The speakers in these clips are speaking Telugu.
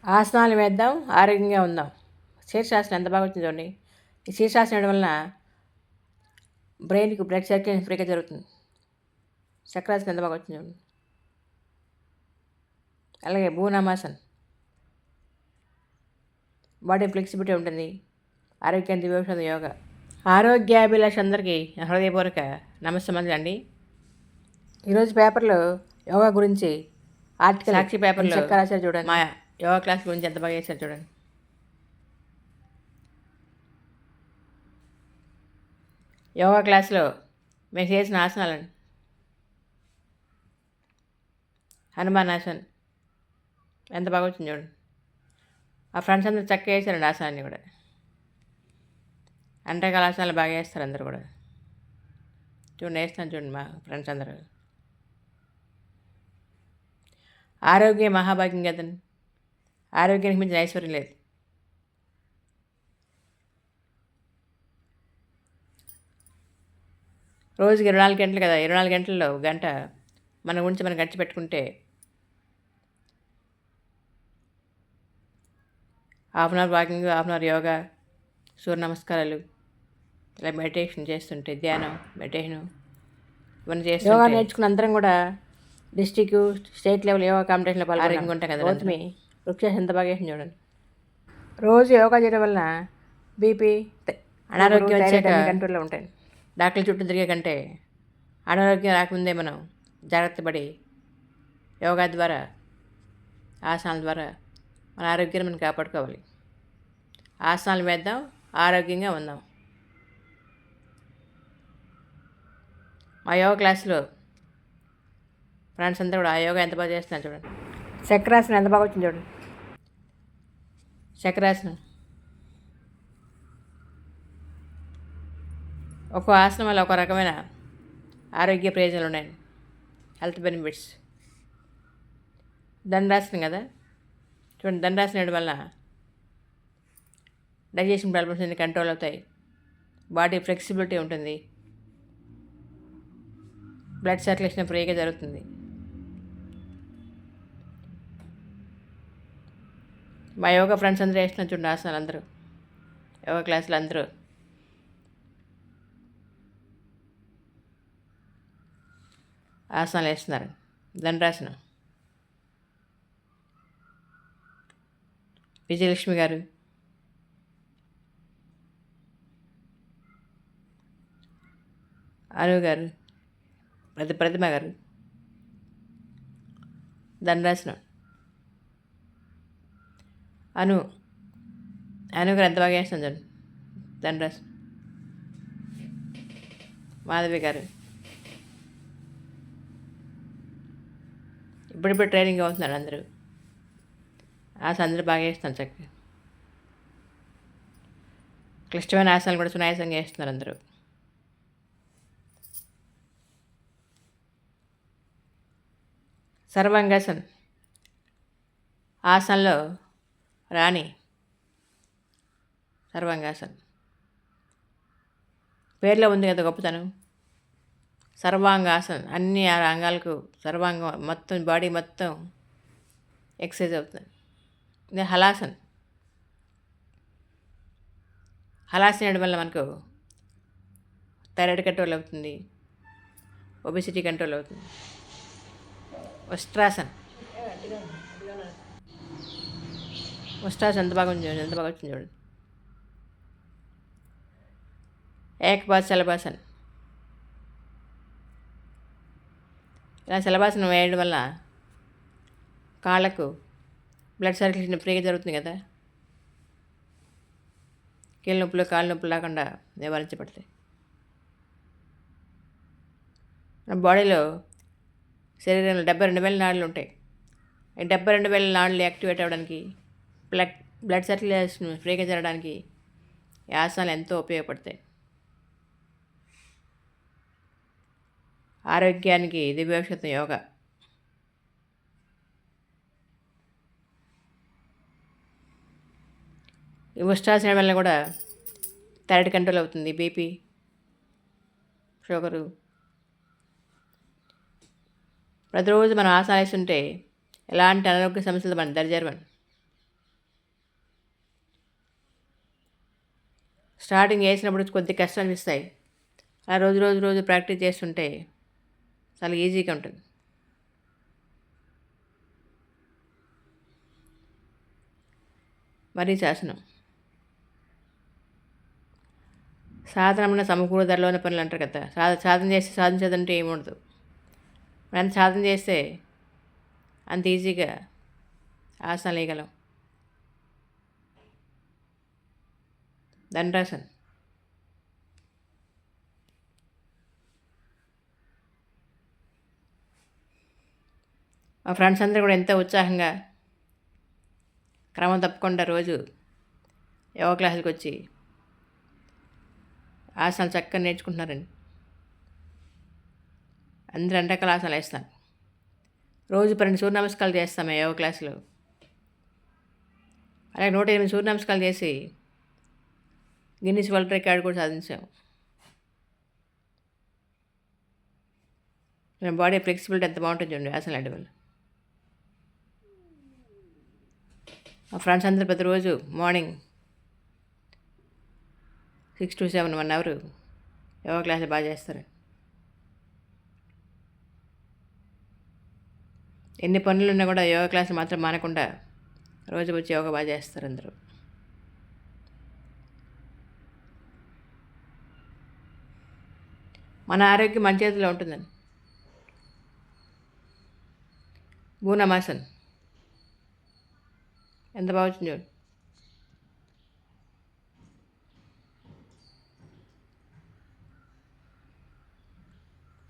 ఆసనాలు వేద్దాం, ఆరోగ్యంగా ఉందాం. శీర్షాసనం ఎంత బాగా వచ్చింది చూడండి. ఈ శీర్షాసనం వేయడం వలన బ్రెయిన్కి బ్లడ్ సర్క్యులేషన్ ఫ్రీగా జరుగుతుంది. చక్రాసనం ఎంత బాగా వచ్చింది చూడండి. అలాగే భూనామాసన్, బాడీ ఫ్లెక్సిబిలిటీ ఉంటుంది. ఆరోగ్యానికి దివ్యౌషధం యోగా. ఆరోగ్యాభిలాష అందరికీ హృదయపూర్వక నమస్కారం అండి. ఈరోజు పేపర్లో యోగా గురించి ఆర్టికల్ సాక్షి పేపర్లో చక్కగా రాశారు చూడండి. మా యోగా క్లాస్ గురించి ఎంత బాగా చేశారు చూడండి. యోగా క్లాస్లో మేము చేసిన ఆసనాలండి. హనుమానాసన్ ఎంత బాగా వచ్చింది చూడండి. ఆ ఫ్రెండ్స్ అందరూ చక్కగా వేసారండి ఆసనాన్ని కూడా. అన్ని రకాల ఆసనాలు బాగా వేస్తారు అందరూ కూడా. చూడండి వేస్తాను చూడండి మా ఫ్రెండ్స్ అందరూ. ఆరోగ్య మహాభాగ్యం కదండి. ఆరోగ్యానికి మించిన ఐశ్వర్యం లేదు. రోజుకి 24 గంటలు కదా, 24 గంటల్లో గంట మన గురించి మనం ఖర్చు పెట్టుకుంటే half an hour walking, half an hour yoga, Surya నమస్కారాలు, ఇలా మెడిటేషన్ చేస్తుంటే, ధ్యానం, మెడిటేషన్ ఇవన్నీ చేస్తుంటే యోగా నేర్చుకున్న అందరం కూడా డిస్టిక్, స్టేట్ లెవెల్ యోగా కాంపిటీషన్లో ఆరోగ్యంగా ఉంటాం కదా. గౌతమి వృక్ష ఎంత బాగా వేసింది చూడండి. రోజు యోగా చేయడం వలన బీపీ, అనారోగ్యం కంట్రోల్లో ఉంటాయి. డాక్టర్ల చుట్టూ తిరిగే కంటే అనారోగ్యం రాకముందే మనం జాగ్రత్త పడి యోగా ద్వారా, ఆసనాల ద్వారా మన ఆరోగ్యాన్ని మనం కాపాడుకోవాలి. ఆసనాలు వేద్దాం, ఆరోగ్యంగా ఉందాం. మా యోగా క్లాస్లో ఫ్రెండ్స్ అంతా కూడా ఆ యోగా ఎంత బాగా చేస్తున్నారు చూడండి. చక్రాసనం ఎంత బాగా వచ్చింది చూడండి. చక్రాసనం ఒక్కో ఆసనం వల్ల ఒక రకమైన ఆరోగ్య ప్రయోజనాలు ఉన్నాయండి, హెల్త్ బెనిఫిట్స్. దండాసనం కదా చూడండి. దండాసనం వేయడం వల్ల డైజెషన్ ప్రాబ్లమ్స్ అన్ని కంట్రోల్ అవుతాయి. బాడీ ఫ్లెక్సిబిలిటీ ఉంటుంది. బ్లడ్ సర్క్యులేషన్ ఫ్రీగా జరుగుతుంది. మా యోగా ఫ్రెండ్స్ అందరూ వేస్తున్నారు చూడండి ఆసనాలు. అందరూ యోగా క్లాసులు అందరూ ఆసనాలు వేస్తున్నారు. దండాసనం విజయలక్ష్మి గారు, అను గారు, ప్రతిమ గారు దండాసనం. అను గారు ఎంత బాగా వేస్తుంది చూడండి దండాసనం. మాధవి గారు ఇప్పుడు ట్రైనింగ్ అవుతున్నారు అందరూ. ఆసనం అందరూ బాగా వేస్తున్నారు చక్కగా. క్లిష్టమైన ఆసనాలు కూడా సునాయాసంగా వేస్తున్నారు అందరూ. సర్వాంగాసన్ ఆసనంలో రాణి. సర్వాంగాసన్ పేర్లో ఉంది కదా గొప్పతనం. సర్వాంగాసన్ అన్ని అంగాలకు, సర్వాంగం మొత్తం, బాడీ మొత్తం ఎక్సర్సైజ్ అవుతుంది. ఇది హలాసన్. హలాసన్ వేయడం వల్ల మనకు థైరాయిడ్ కంట్రోల్ అవుతుంది, ఒబెసిటీ కంట్రోల్ అవుతుంది. ఉస్ట్రాసన్ ఎంత బాగా ఉంది, ఎంత బాగా వచ్చింది చూడండి. ఏకపాద శలభాసన్. ఇలా శలభాసనం వేయడం వల్ల కాళ్ళకు బ్లడ్ సర్క్యులేషన్ ఫ్రీగా జరుగుతుంది కదా. కీళ్ళ నొప్పులు, కాళ్ళ నొప్పులు లేకుండా నివారించబడతాయి. మన బాడీలో, శరీరంలో 72,000 నాడులు ఉంటాయి. ఈ 72,000 నాడులు యాక్టివేట్ అవ్వడానికి, బ్లడ్ సర్క్యులేషన్ ఫ్రీగా జరగడానికి ఈ ఆసనాలు ఎంతో ఉపయోగపడతాయి. ఆరోగ్యానికి దివ్యౌషధం యోగా. ఈ ఉష్ట్రాసనం వల్ల కూడా థైరాయిడ్ కంట్రోల్ అవుతుంది, బీపీ, షుగరు. ప్రతిరోజు మనం ఆసనాలు వేస్తుంటే ఎలాంటి అనారోగ్య సమస్యలు మనం దరిజేరమని. స్టార్టింగ్ చేసినప్పుడు కొద్ది కష్టం అనిపిస్తాయి. అలా రోజు రోజు రోజు ప్రాక్టీస్ చేస్తుంటే చాలా ఈజీగా ఉంటుంది. మరీ శాసనం సాధనమైన సమకూల ధరలోని పనులు అంటారు కదా. సాధన చేస్తే సాధించదంటే ఏముండదు. మనం ఎంత సాధన చేస్తే అంత ఈజీగా ఆసనాలు వేయగలం. దండాసన్ మా ఫ్రెండ్స్ అందరూ కూడా ఎంతో ఉత్సాహంగా క్రమం తప్పకుండా రోజు యోగా క్లాసులకు వచ్చి ఆసనాలు చక్కగా నేర్చుకుంటున్నారండి. అందరూ అన్ని రకాల ఆసనాలు వేస్తాను. రోజు 12 సూర్య నమస్కారాలు చేస్తాం మేము యోగా క్లాసులో. అలాగే 108 సూర్య నమస్కారాలు చేసి గిన్నిస్ వరల్డ్ రికార్డ్ కూడా సాధించాము. మన బాడీ ఫ్లెక్సిబిలిటీ ఎంత బాగుంటుంది చూడండి ఆసనాలు ఆడే వల్ల. మా ఫ్రెండ్స్ అందరూ ప్రతిరోజు మార్నింగ్ 6 to 7 1 hour యోగా క్లాసులు బాగా చేస్తారు. ఎన్ని పనులు ఉన్నా కూడా యోగా క్లాసులు మాత్రం మానకుండా రోజు వచ్చి యోగా బాగా చేస్తారు అందరూ. మన ఆరోగ్యం మన చేతిలో ఉంటుందండి. భూనమాసన్ ఎంత బాగా వచ్చింది చూడండి.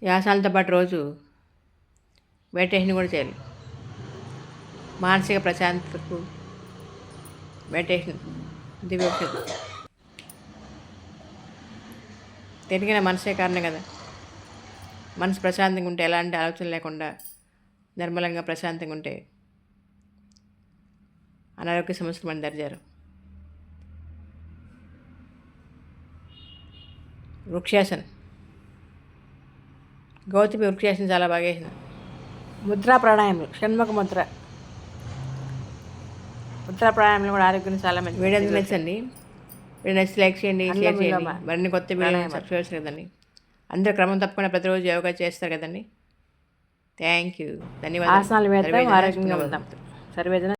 ఈ ఆసనాలతో పాటు రోజు మెడిటేషన్ కూడా చేయాలి. మానసిక ప్రశాంతతకు మెడిటేషన్ దివ్యౌషధం. దేనికైనా మనసే కారణం కదా. మనసు ప్రశాంతంగా ఉంటే, ఎలాంటి ఆలోచన లేకుండా నిర్మలంగా ప్రశాంతంగా ఉంటే అనారోగ్య సమస్యలు మన దరిజారు. వృక్షాసన్ గౌతమి వృక్షాసనం చాలా బాగా వేసింది. ముద్రా ప్రాణాయామం షణ్ముఖ ముద్ర ప్రాణాయామం కూడా ఆరోగ్యానికి చాలా మంచి. వీడియో నచ్చండి. వీడియో నచ్చి లైక్ చేయండి, షేర్ చేయండి. మరిన్ని కొత్త వీడియోలు సబ్స్క్రైబ్ చేస్తారు కదండి. అందరూ క్రమం తప్పకుండా ప్రతిరోజు యోగా చేస్తారు కదండి. థ్యాంక్ యూ, ధన్యవాదాలు. ఆసనాలు వేద్దాం, ఆరోగ్యంగా ఉందాం. సర్వేజన